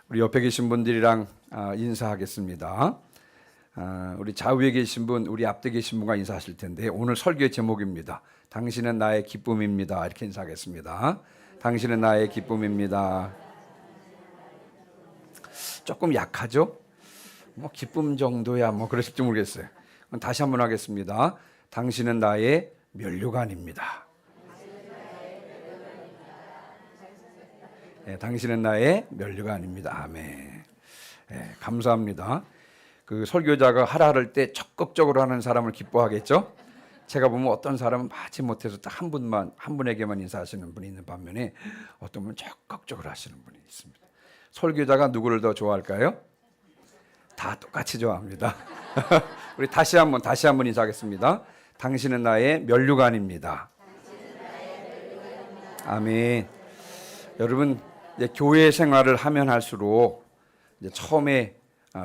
우리 옆에 계신 분들이랑 인사하겠습니다. 우리 좌우에 계신 분, 우리 앞에 계신 분과 인사하실 텐데 오늘 설교의 제목입니다. 당신은 나의 기쁨입니다. 이렇게 인사하겠습니다. 당신은 나의 기쁨입니다. 조금 약하죠? 기쁨 정도야 그러실지 모르겠어요. 다시 한번 하겠습니다. 당신은 나의 면류관입니다. 네, 당신은 나의 면류관입니다. 아멘. 네, 감사합니다. 그 설교자가 하라 할 때 적극적으로 하는 사람을 기뻐하겠죠? 제가 보면 어떤 사람은 마치 못해서 딱 한 분에게만 인사하시는 분이 있는 반면에 어떤 분은 적극적으로 하시는 분이 있습니다. 설교자가 누구를 더 좋아할까요? 다 똑같이 좋아합니다. 우리 다시 한번 인사하겠습니다. 당신은 나의 면류관입니다. 아멘. 여러분, 이제 교회 생활을 하면 할수록 이제 처음에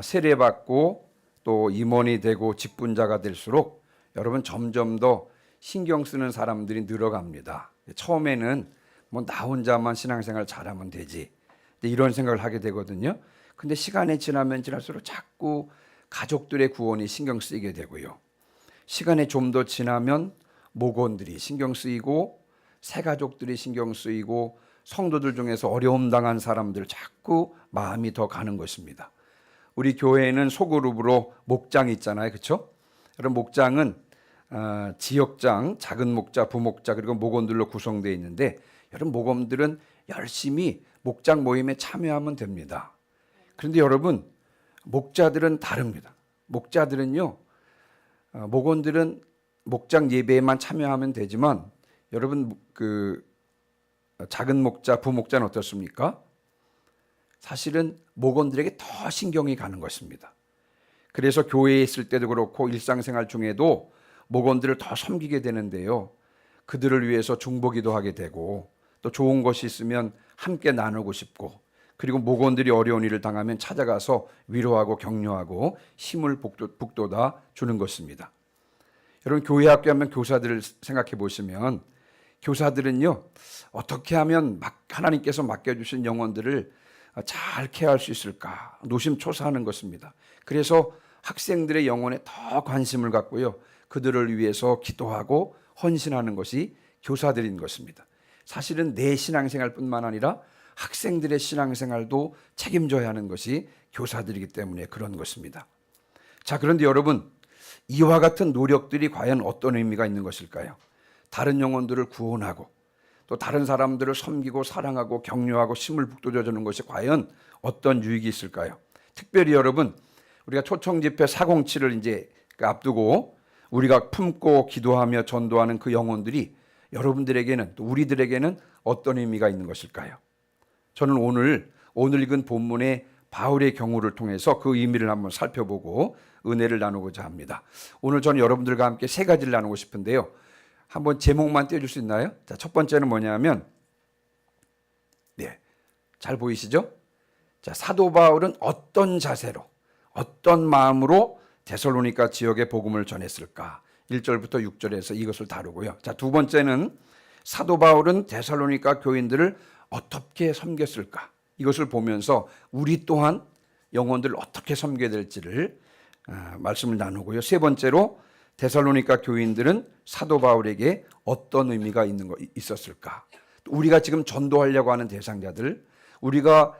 세례받고 또 임원이 되고 직분자가 될수록 여러분 점점 더 신경 쓰는 사람들이 늘어갑니다. 처음에는 나 혼자만 신앙생활 잘하면 되지 이런 생각을 하게 되거든요. 근데 시간이 지나면 지날수록 자꾸 가족들의 구원이 신경 쓰이게 되고요. 시간이 좀 더 지나면 목원들이 신경 쓰이고 새가족들이 신경 쓰이고 성도들 중에서 어려움 당한 사람들 자꾸 마음이 더 가는 것입니다. 우리 교회에는 소그룹으로 목장이 있잖아요. 그렇죠? 그럼 목장은 지역장, 작은 목자, 부목자 그리고 목원들로 구성되어 있는데 여러분 목원들은 열심히 목장 모임에 참여하면 됩니다. 그런데 여러분 목자들은 다릅니다. 목자들은요, 목원들은 목장 예배에만 참여하면 되지만 여러분 작은 목자, 부목자는 어떻습니까? 사실은 목원들에게 더 신경이 가는 것입니다. 그래서 교회에 있을 때도 그렇고 일상생활 중에도 목원들을 더 섬기게 되는데요. 그들을 위해서 중보기도 하게 되고 또 좋은 것이 있으면 함께 나누고 싶고 그리고 목원들이 어려운 일을 당하면 찾아가서 위로하고 격려하고 힘을 북돋아 주는 것입니다. 여러분 교회 학교하면 교사들을 생각해 보시면 교사들은요 어떻게 하면 하나님께서 맡겨주신 영혼들을 잘 케어할 수 있을까 노심초사하는 것입니다. 그래서 학생들의 영혼에 더 관심을 갖고요 그들을 위해서 기도하고 헌신하는 것이 교사들인 것입니다. 사실은 내 신앙생활뿐만 아니라 학생들의 신앙생활도 책임져야 하는 것이 교사들이기 때문에 그런 것입니다. 자, 그런데 여러분 이와 같은 노력들이 과연 어떤 의미가 있는 것일까요? 다른 영혼들을 구원하고 또 다른 사람들을 섬기고 사랑하고 격려하고 힘을 북돋아주는 것이 과연 어떤 유익이 있을까요? 특별히 여러분 우리가 초청집회 407을 이제 앞두고 우리가 품고 기도하며 전도하는 그 영혼들이 여러분들에게는 또 우리들에게는 어떤 의미가 있는 것일까요? 저는 오늘 읽은 본문의 바울의 경우를 통해서 그 의미를 한번 살펴보고 은혜를 나누고자 합니다. 오늘 저는 여러분들과 함께 세 가지를 나누고 싶은데요. 한번 제목만 떼줄 수 있나요? 자, 첫 번째는 뭐냐면 잘 보이시죠? 자, 사도 바울은 어떤 자세로 어떤 마음으로 데살로니가 지역의 복음을 전했을까? 1절부터 6절에서 이것을 다루고요. 자, 두 번째는 사도 바울은 데살로니가 교인들을 어떻게 섬겼을까? 이것을 보면서 우리 또한 영혼들을 어떻게 섬겨야 될지를 말씀을 나누고요. 세 번째로 데살로니가 교인들은 사도 바울에게 어떤 의미가 있었을까? 우리가 지금 전도하려고 하는 대상자들, 우리가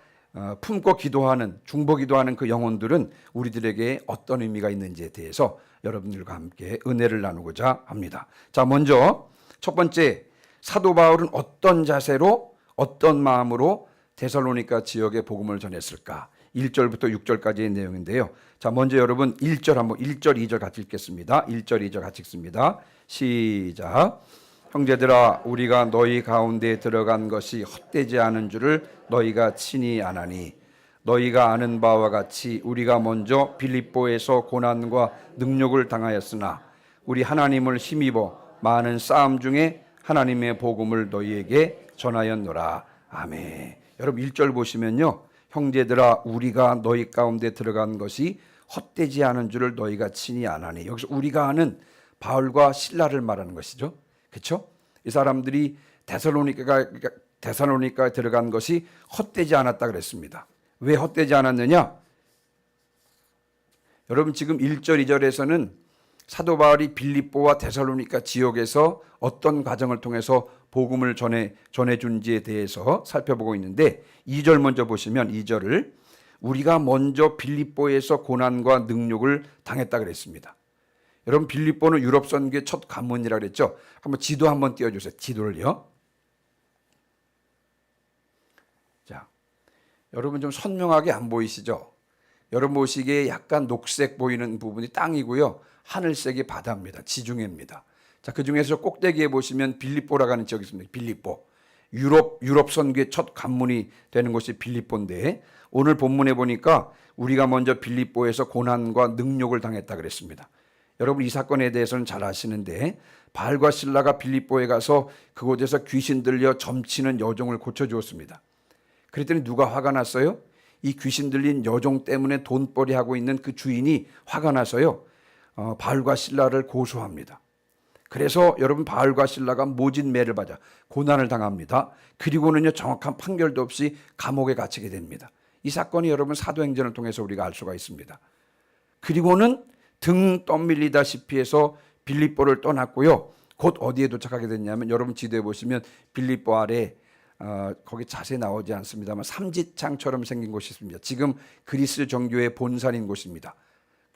품고 기도하는 중보기도하는 그 영혼들은 우리들에게 어떤 의미가 있는지에 대해서 여러분들과 함께 은혜를 나누고자 합니다. 자, 먼저 첫 번째 사도 바울은 어떤 자세로 어떤 마음으로 데살로니가 지역에 복음을 전했을까? 1절부터 6절까지의 내용인데요. 자, 먼저 여러분 1절 2절 같이 읽겠습니다. 1절 2절 같이 읽습니다. 시작. 형제들아 우리가 너희 가운데 들어간 것이 헛되지 않은 줄을 너희가 친히 아나니 너희가 아는 바와 같이 우리가 먼저 빌립보에서 고난과 능욕을 당하였으나 우리 하나님을 힘입어 많은 싸움 중에 하나님의 복음을 너희에게 전하였노라. 아멘. 여러분 1절 보시면요. 형제들아 우리가 너희 가운데 들어간 것이 헛되지 않은 줄을 너희가 친히 아나니 여기서 우리가 아는 바울과 실라를 말하는 것이죠. 그렇죠? 이 사람들이 데살로니가에 들어간 것이 헛되지 않았다 그랬습니다. 왜 헛되지 않았느냐? 여러분 지금 1절 2절에서는 사도 바울이 빌립보와 데살로니가 지역에서 어떤 과정을 통해서 복음을 전해준지에 대해서 살펴보고 있는데 2절 먼저 보시면 2절을 우리가 먼저 빌립보에서 고난과 능욕을 당했다 그랬습니다. 여러분 빌립보는 유럽 선교의 첫 관문이라 그랬죠. 한번 지도 한번 띄워주세요. 지도를요. 자, 여러분 좀 선명하게 안 보이시죠? 여러분 보시기에 약간 녹색 보이는 부분이 땅이고요. 하늘색이 바다입니다. 지중해입니다. 자, 그 중에서 꼭대기에 보시면 빌립보라고 하는 지역이 있습니다. 빌립보. 유럽 선교의 첫 관문이 되는 곳이 빌립보인데 오늘 본문에 보니까 우리가 먼저 빌립보에서 고난과 능욕을 당했다 그랬습니다. 여러분 이 사건에 대해서는 잘 아시는데 바울과 실라가 빌립보에 가서 그곳에서 귀신 들려 점치는 여종을 고쳐주었습니다. 그랬더니 누가 화가 났어요? 이 귀신 들린 여종 때문에 돈벌이 하고 있는 그 주인이 화가 나서요. 바울과 실라를 고소합니다. 그래서 여러분 바울과 실라가 모진 매를 받아 고난을 당합니다. 그리고는요 정확한 판결도 없이 감옥에 갇히게 됩니다. 이 사건이 여러분 사도행전을 통해서 우리가 알 수가 있습니다. 그리고는 등 떠밀리다시피 해서 빌립보를 떠났고요. 곧 어디에 도착하게 됐냐면 여러분 지도에 보시면 빌립보 아래 거기 자세히 나오지 않습니다만 삼지창처럼 생긴 곳이 있습니다. 지금 그리스 정교의 본산인 곳입니다.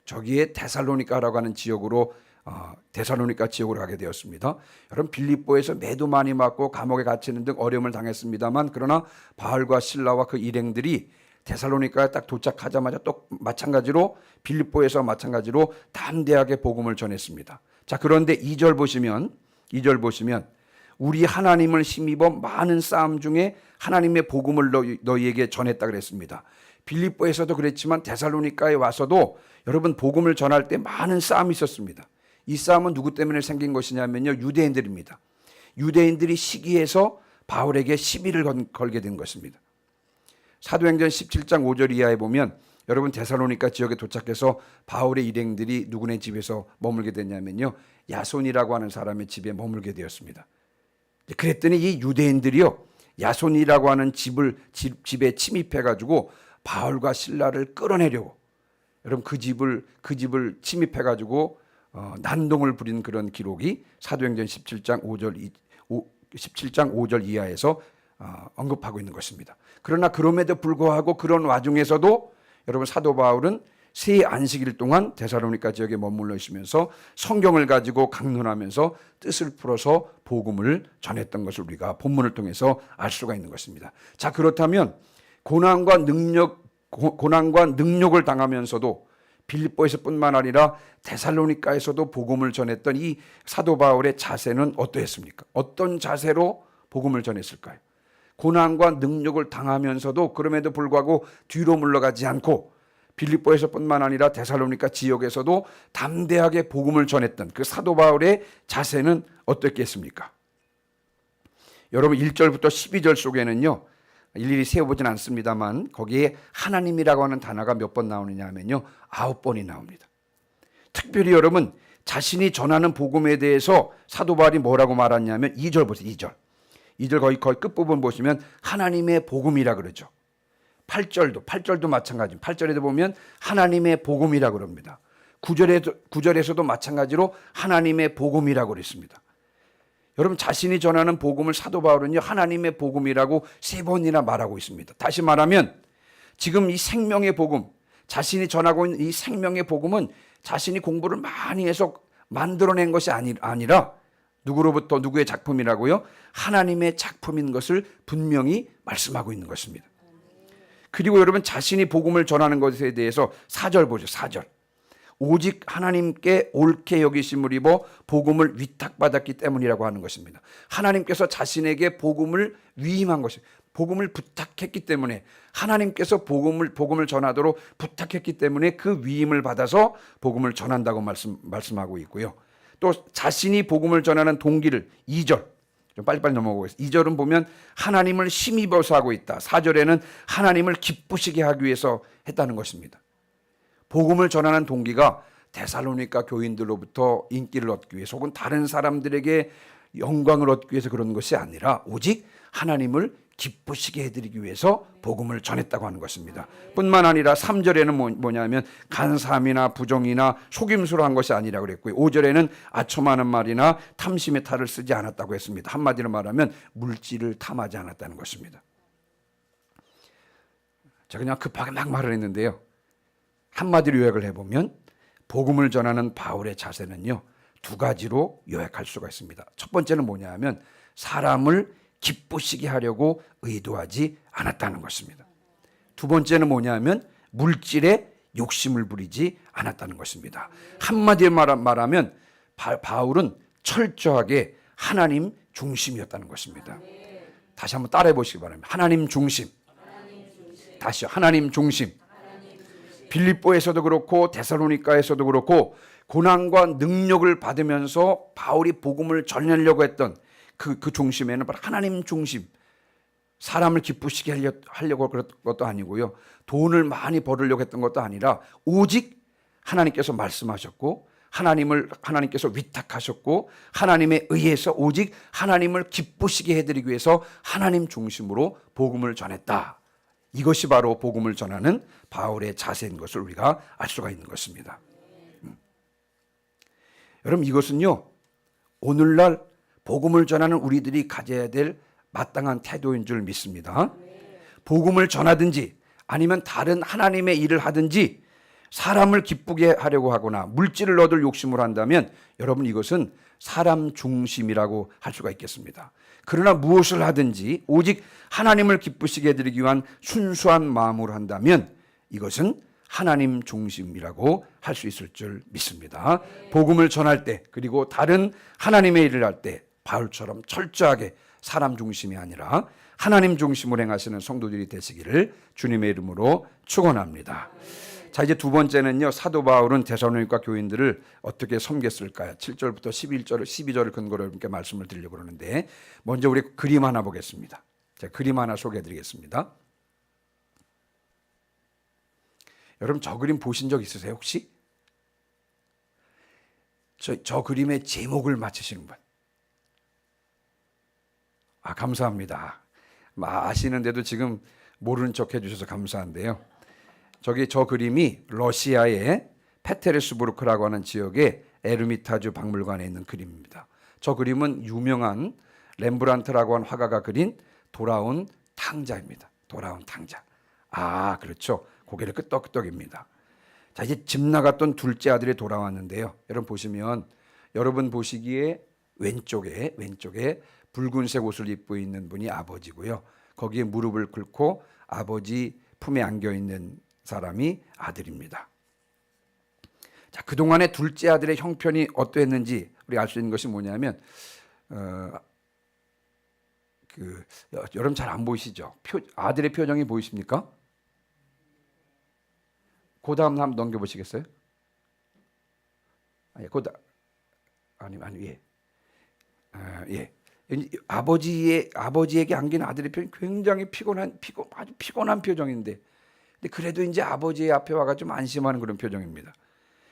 저기에 데살로니가라고 하는 지역으로 데살로니가 지역으로 가게 되었습니다. 여러분 빌립보에서 매도 많이 맞고 감옥에 갇히는 등 어려움을 당했습니다만 그러나 바울과 실라와 그 일행들이 데살로니가에 딱 도착하자마자 또 마찬가지로 빌립보에서 마찬가지로 담대하게 복음을 전했습니다. 자, 그런데 2절 보시면 우리 하나님을 힘입어 많은 싸움 중에 하나님의 복음을 너희에게 전했다 그랬습니다. 빌립보에서도 그랬지만 데살로니가에 와서도 여러분 복음을 전할 때 많은 싸움이 있었습니다. 이 싸움은 누구 때문에 생긴 것이냐면요. 유대인들입니다. 유대인들이 시기해서 바울에게 시비를 걸게 된 것입니다. 사도행전 17장 5절 이하에 보면 여러분 데살로니가 지역에 도착해서 바울의 일행들이 누구네 집에서 머물게 됐냐면요. 야손이라고 하는 사람의 집에 머물게 되었습니다. 그랬더니 이 유대인들이요. 야손이라고 하는 집에 침입해가지고 바울과 실라를 끌어내려고 여러분 그 집을 침입해가지고 난동을 부린 그런 기록이 사도행전 17장 5절 이하에서 언급하고 있는 것입니다. 그러나 그럼에도 불구하고 그런 와중에서도 여러분 사도 바울은 새 안식일 동안 데살로니가 지역에 머물러 있으면서 성경을 가지고 강론하면서 뜻을 풀어서 복음을 전했던 것을 우리가 본문을 통해서 알 수가 있는 것입니다. 자, 그렇다면 고난과 능력을 당하면서도 빌립보에서뿐만 아니라 데살로니가에서도 복음을 전했던 이 사도 바울의 자세는 어떠했습니까? 어떤 자세로 복음을 전했을까요? 고난과 능력을 당하면서도 그럼에도 불구하고 뒤로 물러가지 않고 빌립보에서뿐만 아니라 데살로니가 지역에서도 담대하게 복음을 전했던 그 사도 바울의 자세는 어떻겠습니까? 여러분 1절부터 12절 속에는요. 일일이 세워보진 않습니다만 거기에 하나님이라고 하는 단어가 몇 번 나오느냐 하면요. 9번이 나옵니다. 특별히 여러분 자신이 전하는 복음에 대해서 사도 바울이 뭐라고 말하냐면 2절 보세요. 2절 거의 끝부분 보시면 하나님의 복음이라 그러죠. 8절도 마찬가지입니다. 8절에도 보면 하나님의 복음이라 그럽니다. 9절에서도 마찬가지로 하나님의 복음이라고 그랬습니다. 여러분 자신이 전하는 복음을 사도 바울은요 하나님의 복음이라고 3번이나 말하고 있습니다. 다시 말하면 지금 이 생명의 복음, 자신이 전하고 있는 이 생명의 복음은 자신이 공부를 많이 해서 만들어낸 것이 아니라 누구로부터 누구의 작품이라고요? 하나님의 작품인 것을 분명히 말씀하고 있는 것입니다. 그리고 여러분 자신이 복음을 전하는 것에 대해서 4절 보죠. 4절. 오직 하나님께 옳게 여기심을 입어 복음을 위탁받았기 때문이라고 하는 것입니다. 하나님께서 자신에게 복음을 위임한 것이 복음을 부탁했기 때문에 하나님께서 복음을 전하도록 부탁했기 때문에 그 위임을 받아서 복음을 전한다고 말씀하고 있고요. 또 자신이 복음을 전하는 동기를 2절 좀 빨리빨리 넘어가겠습니다. 2절은 보면 하나님을 힘입어서 하고 있다. 4절에는 하나님을 기쁘시게 하기 위해서 했다는 것입니다. 복음을 전하는 동기가 데살로니가 교인들로부터 인기를 얻기 위해서 혹은 다른 사람들에게 영광을 얻기 위해서 그런 것이 아니라 오직 하나님을 기쁘시게 해드리기 위해서 복음을 전했다고 하는 것입니다. 뿐만 아니라 3절에는 뭐냐면 간사함이나 부정이나 속임수로 한 것이 아니라 그랬고요. 5절에는 아첨하는 말이나 탐심의 탈을 쓰지 않았다고 했습니다. 한마디로 말하면 물질을 탐하지 않았다는 것입니다. 제가 그냥 급하게 막 말을 했는데요. 한마디로 요약을 해보면 복음을 전하는 바울의 자세는요, 두 가지로 요약할 수가 있습니다. 첫 번째는 뭐냐 하면 사람을 기쁘시게 하려고 의도하지 않았다는 것입니다. 두 번째는 뭐냐 하면 물질에 욕심을 부리지 않았다는 것입니다. 한마디로 말하면 바울은 철저하게 하나님 중심이었다는 것입니다. 다시 한번 따라해 보시기 바랍니다. 하나님 중심. 다시요. 하나님 중심. 빌립보에서도 그렇고 데살로니가에서도 그렇고 고난과 능력을 받으면서 바울이 복음을 전하려고 했던 그 중심에는 바로 하나님 중심, 사람을 기쁘시게 하려고 그랬던 것도 아니고요, 돈을 많이 벌으려고 했던 것도 아니라 오직 하나님께서 말씀하셨고 하나님께서 위탁하셨고 하나님에 의해서 오직 하나님을 기쁘시게 해드리기 위해서 하나님 중심으로 복음을 전했다. 이것이 바로 복음을 전하는 바울의 자세인 것을 우리가 알 수가 있는 것입니다. 여러분, 이것은요, 오늘날 복음을 전하는 우리들이 가져야 될 마땅한 태도인 줄 믿습니다. 복음을 전하든지 아니면 다른 하나님의 일을 하든지 사람을 기쁘게 하려고 하거나 물질을 얻을 욕심을 한다면 여러분, 이것은 사람 중심이라고 할 수가 있겠습니다. 그러나 무엇을 하든지 오직 하나님을 기쁘시게 해드리기 위한 순수한 마음으로 한다면 이것은 하나님 중심이라고 할 수 있을 줄 믿습니다. 복음을 전할 때, 그리고 다른 하나님의 일을 할 때 바울처럼 철저하게 사람 중심이 아니라 하나님 중심으로 행하시는 성도들이 되시기를 주님의 이름으로 축원합니다. 자, 이제 두 번째는요, 사도 바울은 데살로니가 교인들을 어떻게 섬겼을까요? 7절부터 12절을 근거로 이렇게 말씀을 드리려고 그러는데, 먼저 우리 그림 하나 보겠습니다. 제가 그림 하나 소개해 드리겠습니다. 여러분, 저 그림 보신 적 있으세요, 혹시? 저 그림의 제목을 맞히시는 분? 감사합니다. 아시는데도 지금 모르는 척 해주셔서 감사한데요. 저 그림이 러시아의 페테르스부르크라고 하는 지역의 에르미타주 박물관에 있는 그림입니다. 저 그림은 유명한 렘브란트라고 하는 화가가 그린 돌아온 탕자입니다. 돌아온 탕자. 그렇죠. 고개를 끄덕끄덕입니다. 자, 이제 집 나갔던 둘째 아들이 돌아왔는데요. 여러분 보시면, 여러분 보시기에 왼쪽에 붉은색 옷을 입고 있는 분이 아버지고요. 거기에 무릎을 꿇고 아버지 품에 안겨 있는 사람이 아들입니다. 자, 그동안의 둘째 아들의 형편이 어떠했는지 우리가 알 수 있는 것이 뭐냐면, 여러분 잘 안 보이시죠? 아들의 표정이 보이십니까? 그 다음 한번 넘겨보시겠어요? 예. 아버지에게 안긴 아들의 표정이 굉장히 아주 피곤한 표정인데, 근데 그래도 이제 아버지의 앞에 와가 좀 안심하는 그런 표정입니다.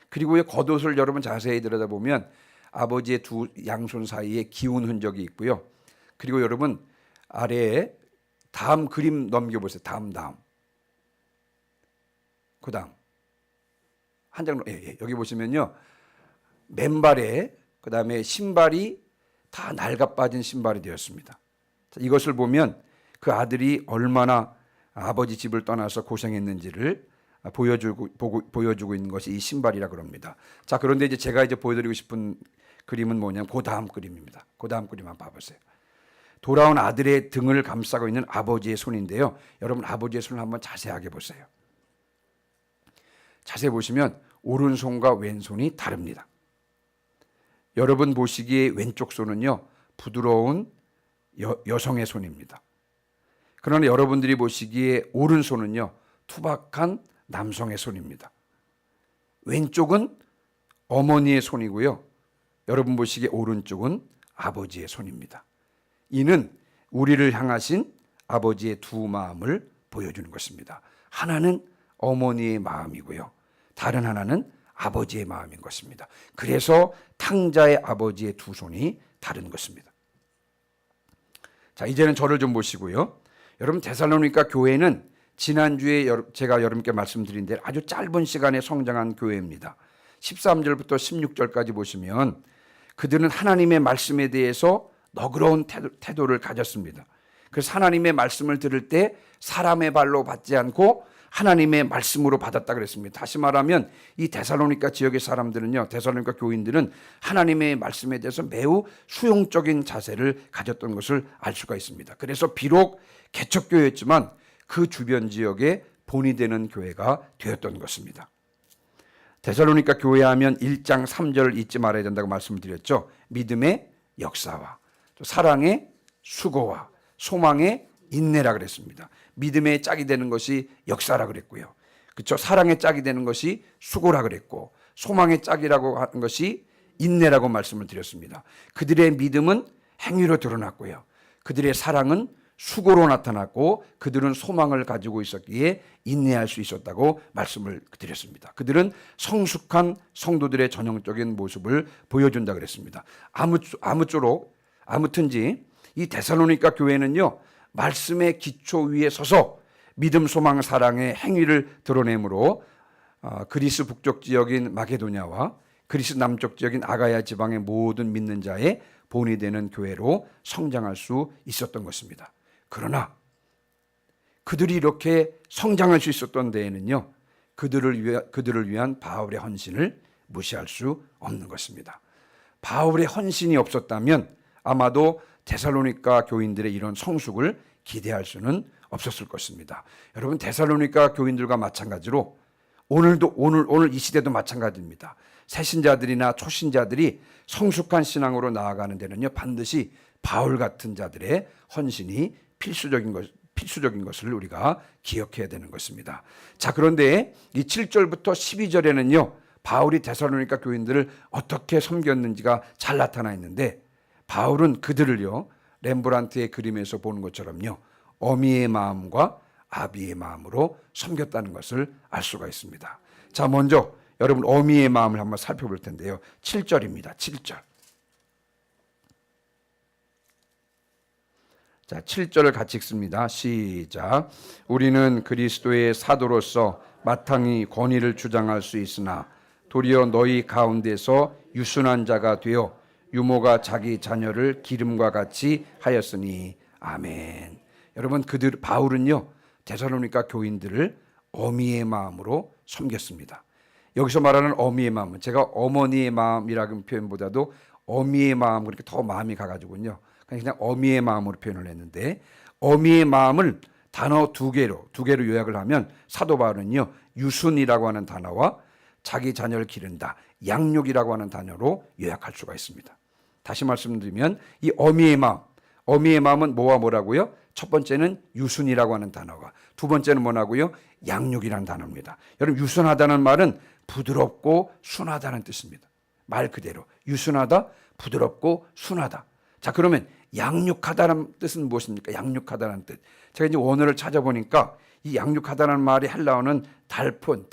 그리고 겉옷을 여러분 자세히 들여다보면 아버지의 두 양손 사이에 기운 흔적이 있고요. 그리고 여러분 아래에 다음 그림 넘겨보세요. 다음. 그 다음. 한 장, 여기 보시면요. 맨발에, 그 다음에 신발이 다 낡아 빠진 신발이 되었습니다. 자, 이것을 보면 그 아들이 얼마나 아버지 집을 떠나서 고생했는지를 보여주고 있는 것이 이 신발이라 그럽니다. 자, 그런데 이제 제가 보여드리고 싶은 그림은 뭐냐면 그 다음 그림입니다. 그 다음 그림 한번 봐보세요. 돌아온 아들의 등을 감싸고 있는 아버지의 손인데요. 여러분, 아버지의 손을 한번 자세하게 보세요. 자세히 보시면 오른손과 왼손이 다릅니다. 여러분 보시기에 왼쪽 손은요, 부드러운 여성의 손입니다. 그러나 여러분들이 보시기에 오른손은요, 투박한 남성의 손입니다. 왼쪽은 어머니의 손이고요, 여러분 보시기에 오른쪽은 아버지의 손입니다. 이는 우리를 향하신 아버지의 두 마음을 보여주는 것입니다. 하나는 어머니의 마음이고요, 다른 하나는 아버지의 마음인 것입니다. 그래서 탕자의 아버지의 두 손이 다른 것입니다. 자, 이제는 저를 좀 보시고요. 여러분 데살로니가 교회는 지난주에 제가 여러분께 말씀드린 대로 아주 짧은 시간에 성장한 교회입니다. 13절부터 16절까지 보시면 그들은 하나님의 말씀에 대해서 너그러운 태도를 가졌습니다. 그래서 하나님의 말씀을 들을 때 사람의 발로 받지 않고 하나님의 말씀으로 받았다 그랬습니다. 다시 말하면 이 데살로니가 지역의 사람들은요, 데살로니가 교인들은 하나님의 말씀에 대해서 매우 수용적인 자세를 가졌던 것을 알 수가 있습니다. 그래서 비록 개척교회였지만 그 주변 지역에 본이 되는 교회가 되었던 것입니다. 데살로니가 교회하면 1장 3절을 잊지 말아야 된다고 말씀을 드렸죠. 믿음의 역사와 사랑의 수고와 소망의 인내라 그랬습니다. 믿음의 짝이 되는 것이 역사라 그랬고요. 그렇죠? 사랑의 짝이 되는 것이 수고라 그랬고 소망의 짝이라고 하는 것이 인내라고 말씀을 드렸습니다. 그들의 믿음은 행위로 드러났고요. 그들의 사랑은 수고로 나타났고 그들은 소망을 가지고 있었기에 인내할 수 있었다고 말씀을 드렸습니다. 그들은 성숙한 성도들의 전형적인 모습을 보여준다 그랬습니다. 아무튼지 이 데살로니가 교회는요, 말씀의 기초 위에 서서 믿음, 소망, 사랑의 행위를 드러내므로 그리스 북쪽 지역인 마게도냐와 그리스 남쪽 지역인 아가야 지방의 모든 믿는 자의 본이 되는 교회로 성장할 수 있었던 것입니다. 그러나 그들이 이렇게 성장할 수 있었던 데에는요, 그들을 위한 바울의 헌신을 무시할 수 없는 것입니다. 바울의 헌신이 없었다면 아마도 데살로니가 교인들의 이런 성숙을 기대할 수는 없었을 것입니다. 여러분 데살로니가 교인들과 마찬가지로 오늘 이 시대도 마찬가지입니다. 새신자들이나 초신자들이 성숙한 신앙으로 나아가는 데는요, 반드시 바울 같은 자들의 헌신이 필수적인 것을 우리가 기억해야 되는 것입니다. 자, 그런데 이 7절부터 12절에는요, 바울이 데살로니가 교인들을 어떻게 섬겼는지가 잘 나타나 있는데 바울은 그들을요, 렘브란트의 그림에서 보는 것처럼요, 어미의 마음과 아비의 마음으로 섬겼다는 것을 알 수가 있습니다. 자, 먼저 여러분 어미의 마음을 한번 살펴볼 텐데요. 7절입니다. 7절. 자, 7절을 같이 읽습니다. 시작. 우리는 그리스도의 사도로서 마땅히 권위를 주장할 수 있으나 도리어 너희 가운데서 유순한 자가 되어 유모가 자기 자녀를 기름과 같이 하였으니 아멘. 여러분 바울은요, 데살로니가 교인들을 어미의 마음으로 섬겼습니다. 여기서 말하는 어미의 마음은 제가 어머니의 마음이라는 표현보다도 어미의 마음, 그렇게 더 마음이 가가지고요, 그냥 어미의 마음으로 표현을 했는데, 어미의 마음을 단어 두 개로 요약을 하면 사도 바울은요, 유순이라고 하는 단어와 자기 자녀를 기른다, 양육이라고 하는 단어로 요약할 수가 있습니다. 다시 말씀드리면 이 어미의 마음은 뭐와 뭐라고요? 첫 번째는 유순이라고 하는 단어가, 두 번째는 뭐라고요? 양육이라는 단어입니다. 여러분 유순하다는 말은 부드럽고 순하다는 뜻입니다. 말 그대로 유순하다, 부드럽고 순하다. 자, 그러면 양육하다는 뜻은 무엇입니까? 양육하다는 뜻. 제가 이제 원어를 찾아보니까 이 양육하다는 말이 헬라어는 달포의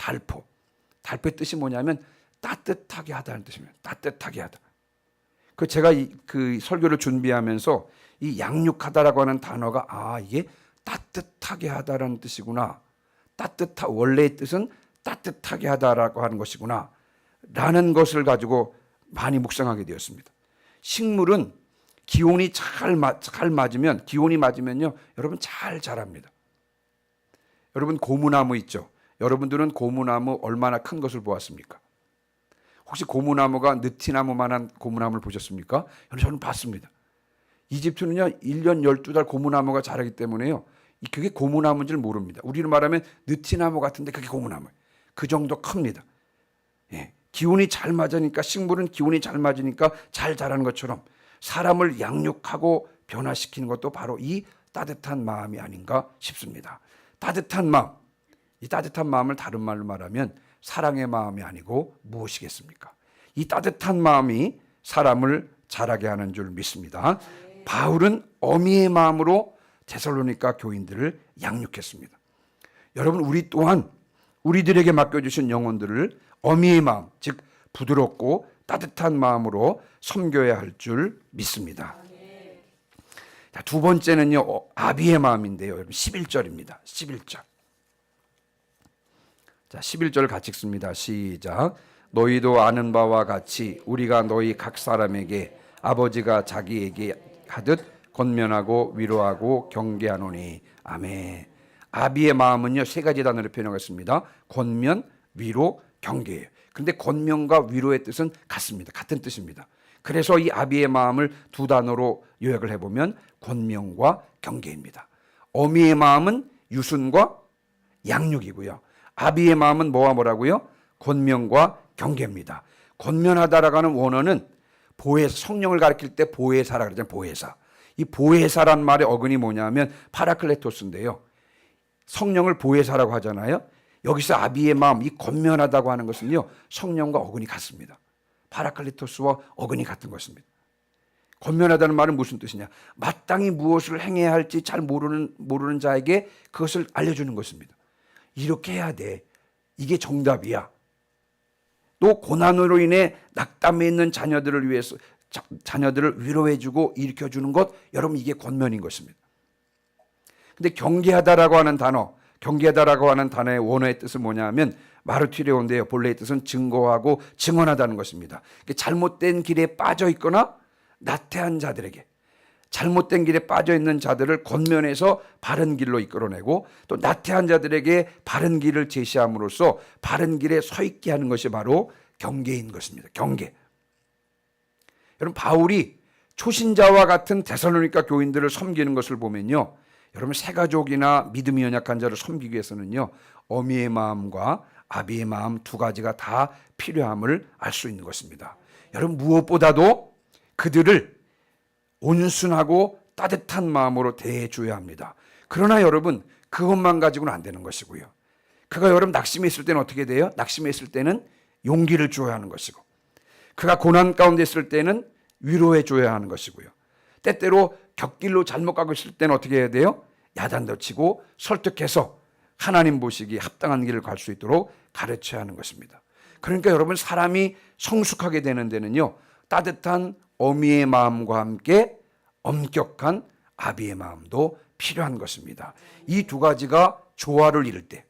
뜻이 뭐냐면 따뜻하게 하다는 뜻입니다. 따뜻하게 하다. 제가 그 설교를 준비하면서 이 양육하다라고 하는 단어가 이게 따뜻하게 하다라는 뜻이구나. 원래의 뜻은 따뜻하게 하다라고 하는 것이구나. 라는 것을 가지고 많이 묵상하게 되었습니다. 식물은 기온이 기온이 맞으면요, 여러분 잘 자랍니다. 여러분 고무나무 있죠? 여러분들은 고무나무 얼마나 큰 것을 보았습니까? 혹시 고무나무가 느티나무만한 고무나무를 보셨습니까? 저는 봤습니다. 이집트는요, 1년 12달 고무나무가 자라기 때문에요, 그게 고무나무인지를 모릅니다. 우리로 말하면 느티나무 같은데 그게 고무나무예요. 그 정도 큽니다. 예. 기온이 잘 맞으니까, 식물은 기온이 잘 맞으니까 잘 자라는 것처럼 사람을 양육하고 변화시키는 것도 바로 이 따뜻한 마음이 아닌가 싶습니다. 따뜻한 마음, 이 따뜻한 마음을 다른 말로 말하면 사랑의 마음이 아니고 무엇이겠습니까? 이 따뜻한 마음이 사람을 자라게 하는 줄 믿습니다. 바울은 어미의 마음으로 데살로니가 교인들을 양육했습니다. 여러분 우리 또한 우리들에게 맡겨주신 영혼들을 어미의 마음, 즉 부드럽고 따뜻한 마음으로 섬겨야 할 줄 믿습니다. 자, 두 번째는요, 아비의 마음인데요. 여러분 11절입니다. 11절. 자, 11절 같이 읽습니다. 시작. 너희도 아는 바와 같이 우리가 너희 각 사람에게 아버지가 자기에게 하듯 권면하고 위로하고 경계하노니. 아멘. 아비의 마음은요, 세 가지 단어로 표현하겠습니다. 권면, 위로, 경계예요. 그런데 권면과 위로의 뜻은 같습니다. 같은 뜻입니다. 그래서 이 아비의 마음을 두 단어로 요약을 해보면 권면과 경계입니다. 어미의 마음은 유순과 양육이고요. 아비의 마음은 뭐와 뭐라고요? 권면과 경계입니다. 권면하다라고 하는 원어는 보혜사, 성령을 가리킬 때 보혜사라 그러잖아요. 보혜사. 이 보혜사란 말의 어근이 뭐냐면 파라클레토스인데요. 성령을 보혜사라고 하잖아요. 여기서 아비의 마음, 이 권면하다고 하는 것은요, 성령과 어근이 같습니다. 파라클레토스와 어근이 같은 것입니다. 권면하다는 말은 무슨 뜻이냐? 마땅히 무엇을 행해야 할지 잘 모르는 자에게 그것을 알려주는 것입니다. 이렇게 해야 돼. 이게 정답이야. 또 고난으로 인해 낙담해 있는 자녀들을 위해서 자녀들을 위로해주고 일으켜주는 것, 여러분 이게 권면인 것입니다. 근데 경계하다라고 하는 단어, 경계하다라고 하는 단어의 원어의 뜻은 뭐냐면 마르티레온데요. 본래의 뜻은 증거하고 증언하다는 것입니다. 잘못된 길에 빠져 있거나 나태한 자들에게, 잘못된 길에 빠져 있는 자들을 권면해서 바른 길로 이끌어내고 또 나태한 자들에게 바른 길을 제시함으로써 바른 길에 서 있게 하는 것이 바로 경계인 것입니다. 경계. 여러분 바울이 초신자와 같은 데살로니가 교인들을 섬기는 것을 보면요, 여러분 새가족이나 믿음이 연약한 자를 섬기기 위해서는요, 어미의 마음과 아비의 마음 두 가지가 다 필요함을 알 수 있는 것입니다. 여러분 무엇보다도 그들을 온순하고 따뜻한 마음으로 대해줘야 합니다. 그러나 여러분 그것만 가지고는 안 되는 것이고요. 그가 여러분 낙심해 있을 때는 어떻게 돼요? 낙심해 있을 때는 용기를 줘야 하는 것이고, 그가 고난 가운데 있을 때는 위로해 줘야 하는 것이고요. 때때로 곁길로 잘못 가고 있을 때는 어떻게 해야 돼요? 야단도 치고 설득해서 하나님 보시기에 합당한 길을 갈 수 있도록 가르쳐야 하는 것입니다. 그러니까 여러분 사람이 성숙하게 되는 데는요, 따뜻한 어미의 마음과 함께 엄격한 아비의 마음도 필요한 것입니다. 이 두 가지가 조화를 이룰 때,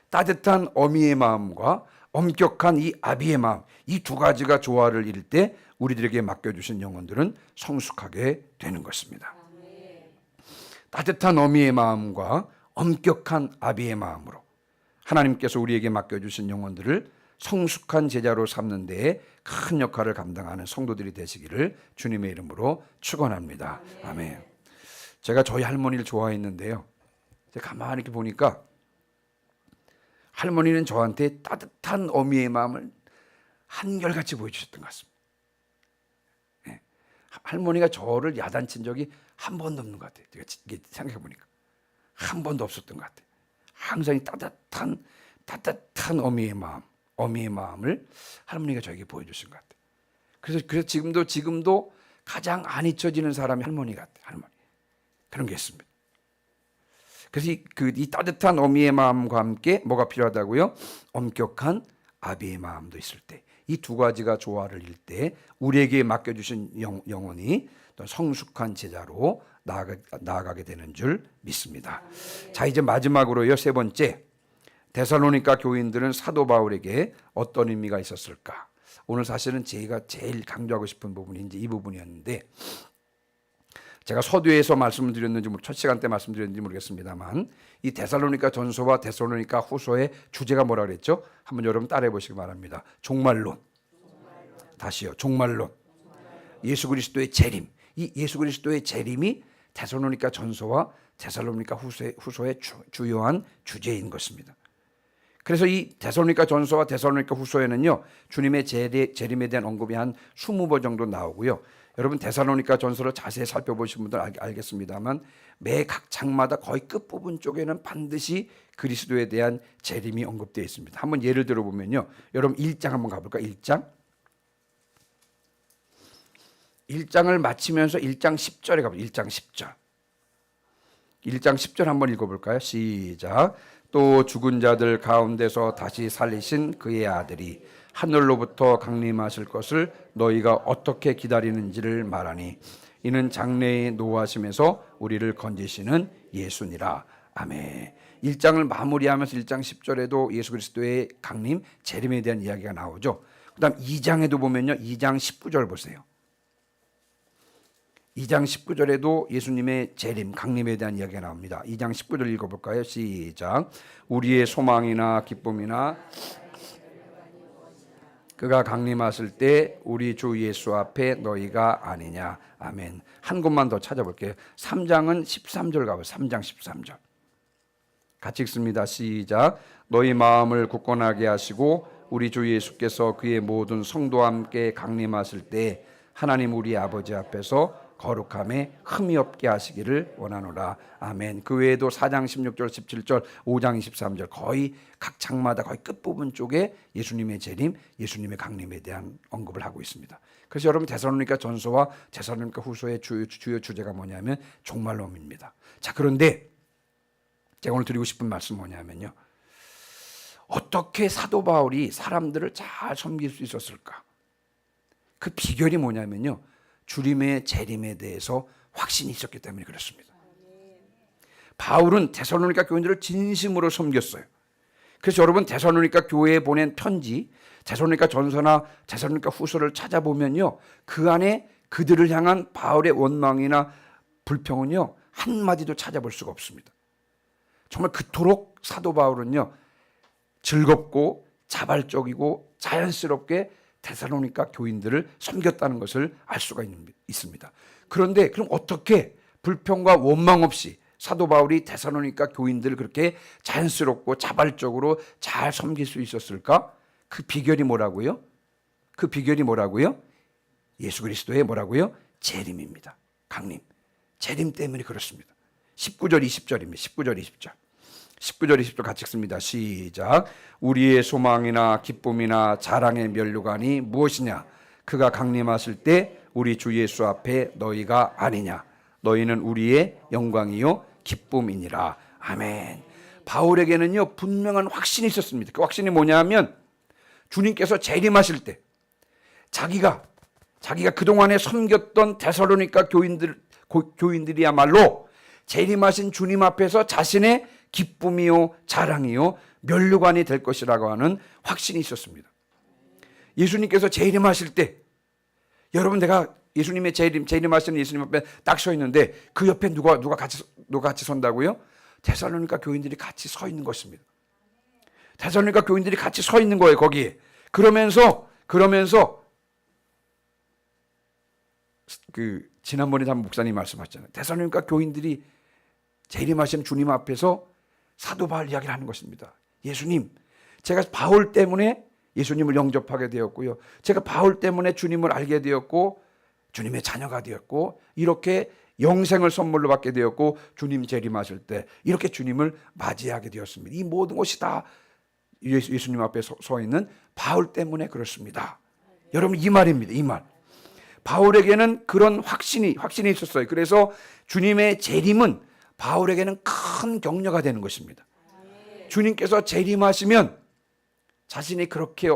따뜻한 어미의 마음과 엄격한 이 아비의 마음, 이 두 가지가 조화를 이룰 때 우리들에게 맡겨주신 영혼들은 성숙하게 되는 것입니다. 따뜻한 어미의 마음과 엄격한 아비의 마음으로 하나님께서 우리에게 맡겨주신 영혼들을 성숙한 제자로 삼는 데에 큰 역할을 감당하는 성도들이 되시기를 주님의 이름으로 축원합니다. 아멘. 제가 저희 할머니를 좋아했는데요, 제가 가만히 이렇게 보니까 할머니는 저한테 따뜻한 어미의 마음을 한결같이 보여주셨던 것 같습니다. 네. 할머니가 저를 야단친 적이 한 번도 없는 것 같아요. 제가 생각해 보니까 한 번도 없었던 것 같아요. 항상 따뜻한 어미의 마음을 할머니가 저에게 보여주신 것 같아요. 그래서 지금도 가장 안 잊혀지는 사람이 할머니 같아요. 할머니. 그런 게 있습니다. 그래서 이 따뜻한 어미의 마음과 함께 뭐가 필요하다고요? 엄격한 아비의 마음도 있을 때, 이 두 가지가 조화를 이룰 때 우리에게 맡겨주신 영혼이 또 성숙한 제자로 나아가게 되는 줄 믿습니다. 자, 이제 마지막으로요, 세 번째, 데살로니가 교인들은 사도 바울에게 어떤 의미가 있었을까? 오늘 사실은 제가 제일 강조하고 싶은 부분이 이제 이 부분이었는데, 제가 서두에서 말씀을 드렸는지 첫 시간 때 말씀드렸는지 모르겠습니다만, 이 데살로니가 전서와 데살로니가 후서의 주제가 뭐라 그랬죠? 한번 여러분 따라해 보시기 바랍니다. 종말론. 다시요. 종말론. 예수 그리스도의 재림. 이 예수 그리스도의 재림이 데살로니가 전서와 데살로니가 후서의 주요한 주제인 것입니다. 그래서 이 데살로니가 전서와 데살로니가 후서에는요, 주님의 재림에 대한 언급이 한 20번 정도 나오고요. 여러분 데살로니가 전서를 자세히 살펴보신 분들 알겠습니다만 매 각 장마다 거의 끝부분 쪽에는 반드시 그리스도에 대한 재림이 언급되어 있습니다. 한번 예를 들어보면요, 여러분 1장 한번 가볼까요? 1장을 마치면서 1장 10절에 가보죠. 1장 10절. 1장 10절 한번 읽어볼까요? 시작. 또 죽은 자들 가운데서 다시 살리신 그의 아들이 하늘로부터 강림하실 것을 너희가 어떻게 기다리는지를 말하니 이는 장래에 노하심에서 우리를 건지시는 예수니라. 아멘. 1장을 마무리하면서 1장 10절에도 예수 그리스도의 강림, 재림에 대한 이야기가 나오죠. 그 다음 2장에도 보면요, 2장 19절 보세요. 2장 19절에도 예수님의 재림, 강림에 대한 이야기가 나옵니다. 2장 19절 읽어볼까요? 시작. 우리의 소망이나 기쁨이나 그가 강림하실 때 우리 주 예수 앞에 너희가 아니냐. 아멘. 한 곳만 더 찾아볼게요. 3장은 13절 가봐요. 3장 13절. 같이 읽습니다. 시작. 너희 마음을 굳건하게 하시고 우리 주 예수께서 그의 모든 성도와 함께 강림하실 때 하나님 우리 아버지 앞에서 거룩함에 흠이 없게 하시기를 원하노라. 아멘. 그 외에도 4장 16절 17절 5장 23절 거의 각 장마다 거의 끝부분 쪽에 예수님의 재림, 예수님의 강림에 대한 언급을 하고 있습니다. 그래서 여러분 데살로니가 전서와 데살로니가 후서의 주요 주제가 뭐냐면 종말론입니다. 자, 그런데 제가 오늘 드리고 싶은 말씀은 뭐냐면요, 어떻게 사도 바울이 사람들을 잘 섬길 수 있었을까? 그 비결이 뭐냐면요, 주님의 재림에 대해서 확신이 있었기 때문에 그렇습니다. 바울은 데살로니가 교인들을 진심으로 섬겼어요. 그래서 여러분 데살로니가 교회에 보낸 편지, 데살로니가 전서나 데살로니가 후서를 찾아보면요, 그 안에 그들을 향한 바울의 원망이나 불평은요 한마디도 찾아볼 수가 없습니다. 정말 그토록 사도 바울은요 즐겁고 자발적이고 자연스럽게 데살로니가 교인들을 섬겼다는 것을 알 수가 있습니다. 그런데 그럼 어떻게 불평과 원망 없이 사도 바울이 데살로니가 교인들을 그렇게 자연스럽고 자발적으로 잘 섬길 수 있었을까? 그 비결이 뭐라고요? 그 비결이 뭐라고요? 예수 그리스도의 뭐라고요? 재림입니다. 강림. 재림 때문에 그렇습니다. 19절 20절입니다. 19절 20절. 19절 20절 같이 읽습니다. 시작. 우리의 소망이나 기쁨이나 자랑의 면류관이 무엇이냐? 그가 강림하실 때 우리 주 예수 앞에 너희가 아니냐? 너희는 우리의 영광이요 기쁨이니라. 아멘. 바울에게는요 분명한 확신이 있었습니다. 그 확신이 뭐냐면 주님께서 재림하실 때 자기가 그동안에 섬겼던 데살로니가 교인들이야말로 재림하신 주님 앞에서 자신의 기쁨이요 자랑이요 면류관이 될 것이라고 하는 확신이 있었습니다. 예수님께서 재림하실 때 여러분, 내가 예수님의 재림하시는 예수님 앞에 딱 서 있는데 그 옆에 누가 같이 선다고요? 데살로니가 교인들이 같이 서 있는 것입니다. 데살로니가 교인들이 같이 서 있는 거예요, 거기에. 그러면서 지난번에 한 목사님 말씀하셨잖아요. 데살로니가 교인들이 재림하신 주님 앞에서 사도 바울 이야기를 하는 것입니다. 예수님, 제가 바울 때문에 예수님을 영접하게 되었고요. 제가 바울 때문에 주님을 알게 되었고 주님의 자녀가 되었고 이렇게 영생을 선물로 받게 되었고 주님 재림하실 때 이렇게 주님을 맞이하게 되었습니다. 이 모든 것이 다 예수님 앞에 서 있는 바울 때문에 그렇습니다. 여러분, 이 말입니다. 이 말. 바울에게는 그런 확신이 있었어요. 그래서 주님의 재림은 바울에게는 큰 격려가 되는 것입니다. 주님께서 재림하시면 자신이 그렇게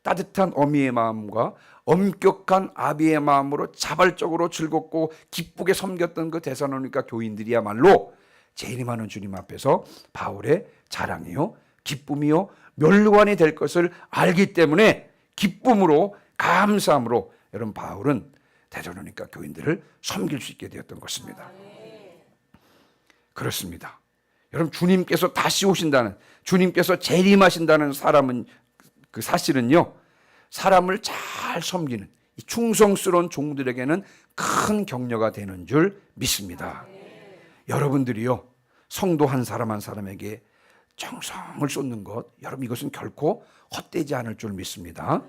따뜻한 어미의 마음과 엄격한 아비의 마음으로 자발적으로 즐겁고 기쁘게 섬겼던 그 데살로니가 교인들이야말로 재림하는 주님 앞에서 바울의 자랑이요 기쁨이요 면류관이 될 것을 알기 때문에 기쁨으로 감사함으로 여러분 바울은 데살로니가 교인들을 섬길 수 있게 되었던 것입니다. 그렇습니다. 여러분, 주님께서 다시 오신다는, 주님께서 재림하신다는 그 사실은요 사람을 잘 섬기는 이 충성스러운 종들에게는 큰 격려가 되는 줄 믿습니다. 여러분들이요 성도 한 사람에게 정성을 쏟는 것, 여러분 이것은 결코 헛되지 않을 줄 믿습니다.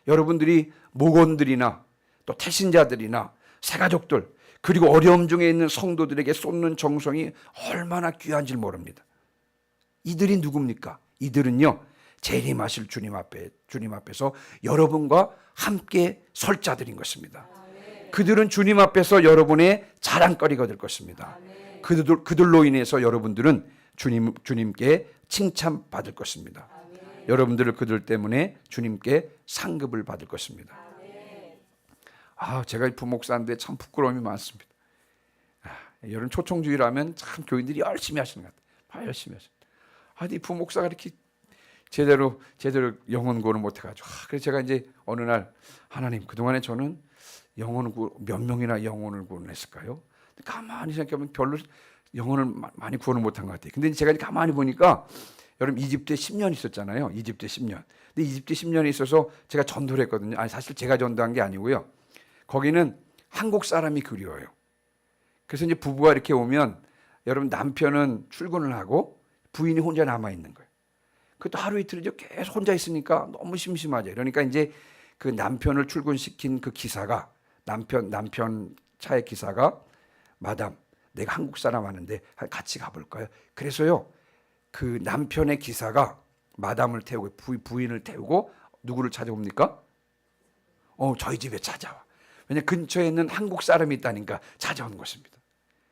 여러분들이 목원들이나 또 태신자들이나 새가족들 그리고 어려움 중에 있는 성도들에게 쏟는 정성이 얼마나 귀한지 모릅니다. 이들이 누굽니까? 이들은요 재림하실 주님 앞에서 여러분과 함께 설 자들인 것입니다. 그들은 주님 앞에서 여러분의 자랑거리가 될 것입니다. 그들로 인해서 여러분들은 주님께 칭찬받을 것입니다. 여러분들을 그들 때문에 주님께 상급을 받을 것입니다. 제가 부목사인데 참 부끄러움이 많습니다. 여름 초청주의라면 참 교인들이 열심히 하시는 것 같아요. 열심히 하시는. 이 부목사가 이렇게 제대로 영혼 구원을 못 해가지고. 그래서 제가 이제 어느 날 하나님, 그동안에 저는 몇 명이나 영혼을 구원했을까요? 가만히 생각해보면 별로 영혼을 많이 구원을 못한 것 같아요. 근데 제가 가만히 보니까 여러분 이집트에 10년 있었잖아요. 이집트에 10년. 근데 이집트에 10년에 있어서 제가 전도를 했거든요. 사실 제가 전도한 게 아니고요. 거기는 한국 사람이 그리워요. 그래서 이제 부부가 이렇게 오면 여러분 남편은 출근을 하고 부인이 혼자 남아 있는 거예요. 그것도 하루 이틀 계속 혼자 있으니까 너무 심심하죠. 그러니까 이제 그 남편을 출근시킨 그 기사가 남편 차의 기사가 마담, 내가 한국 사람 하는데 같이 가볼까요? 그래서요, 그 남편의 기사가 마담을 태우고 부인을 태우고 누구를 찾아옵니까? 저희 집에 찾아와. 왜냐 근처에 있는 한국 사람이 있다니까 찾아온 것입니다.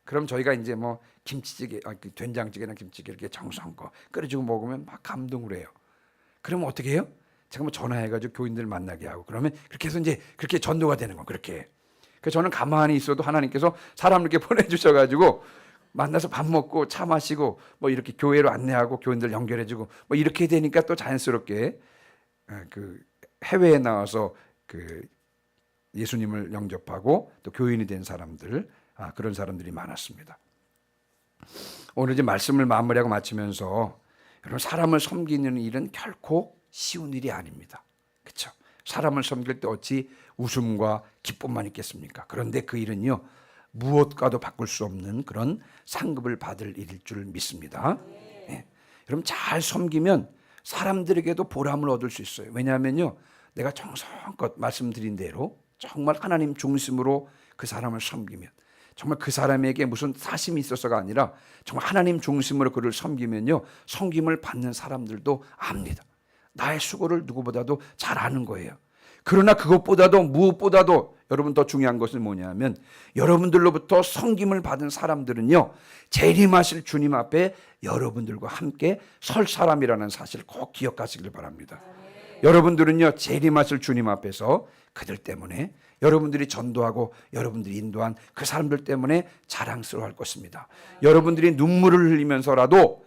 그럼 저희가 이제 뭐 김치찌개, 된장찌개나 김치찌개 이렇게 정성껏 끓여주고 먹으면 막 감동을 해요. 그러면 어떻게 해요? 제가 뭐 전화해가지고 교인들 만나게 하고 그러면 그렇게 해서 이제 그렇게 전도가 되는 거 그렇게. 그래서 저는 가만히 있어도 하나님께서 사람을 이렇게 보내주셔가지고 만나서 밥 먹고 차 마시고 뭐 이렇게 교회로 안내하고 교인들 연결해주고 뭐 이렇게 되니까 또 자연스럽게 그 해외에 나와서 그 예수님을 영접하고 또 교인이 된 사람들, 그런 사람들이 많았습니다. 오늘 이제 말씀을 마무리하고 마치면서 여러분 사람을 섬기는 일은 결코 쉬운 일이 아닙니다. 그렇죠? 사람을 섬길 때 어찌 웃음과 기쁨만 있겠습니까? 그런데 그 일은요 무엇과도 바꿀 수 없는 그런 상급을 받을 일일 줄 믿습니다. 네. 여러분 잘 섬기면 사람들에게도 보람을 얻을 수 있어요. 왜냐하면요 내가 정성껏 말씀드린 대로 정말 하나님 중심으로 그 사람을 섬기면 정말 그 사람에게 무슨 사심이 있어서가 아니라 정말 하나님 중심으로 그를 섬기면요 섬김을 받는 사람들도 압니다. 나의 수고를 누구보다도 잘 아는 거예요. 그러나 그것보다도 무엇보다도 여러분 더 중요한 것은 뭐냐면 여러분들로부터 섬김을 받은 사람들은요 재림하실 주님 앞에 여러분들과 함께 설 사람이라는 사실을 꼭 기억하시길 바랍니다. 여러분들은요 재림하실 주님 앞에서 그들 때문에 여러분들이 전도하고 여러분들이 인도한 그 사람들 때문에 자랑스러워할 것입니다. 여러분들이 눈물을 흘리면서라도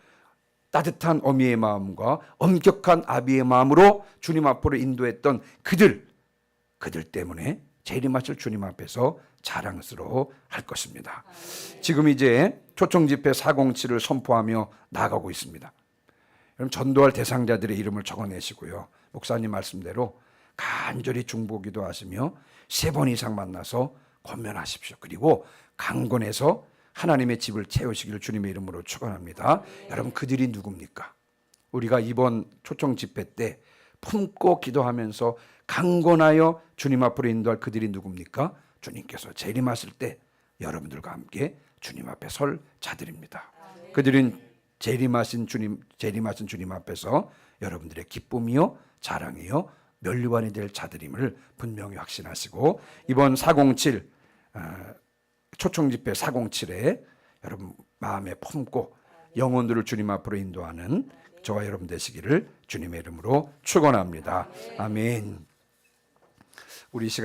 따뜻한 어미의 마음과 엄격한 아비의 마음으로 주님 앞으로 인도했던 그들 때문에 재림하실 주님 앞에서 자랑스러워 할 것입니다. 지금 이제 초청집회 407을 선포하며 나가고 있습니다. 여러분 전도할 대상자들의 이름을 적어내시고요. 목사님 말씀대로 간절히 중보기도 하시며 3번 이상 만나서 권면하십시오. 그리고 강권해서 하나님의 집을 채우시기를 주님의 이름으로 축원합니다. 여러분 그들이 누굽니까? 우리가 이번 초청 집회 때 품고 기도하면서 강권하여 주님 앞으로 인도할 그들이 누굽니까? 주님께서 재림하실 때 여러분들과 함께 주님 앞에 설 자들입니다. 그들은 재림하신 주님 앞에서 여러분들의 기쁨이요 자랑이요 면류관이 될 자들임을 분명히 확신하시고 이번 407 초청집회 407에 여러분 마음에 품고 영혼들을 주님 앞으로 인도하는 저와 여러분 되시기를 주님의 이름으로 축원합니다. 아멘. 우리 시간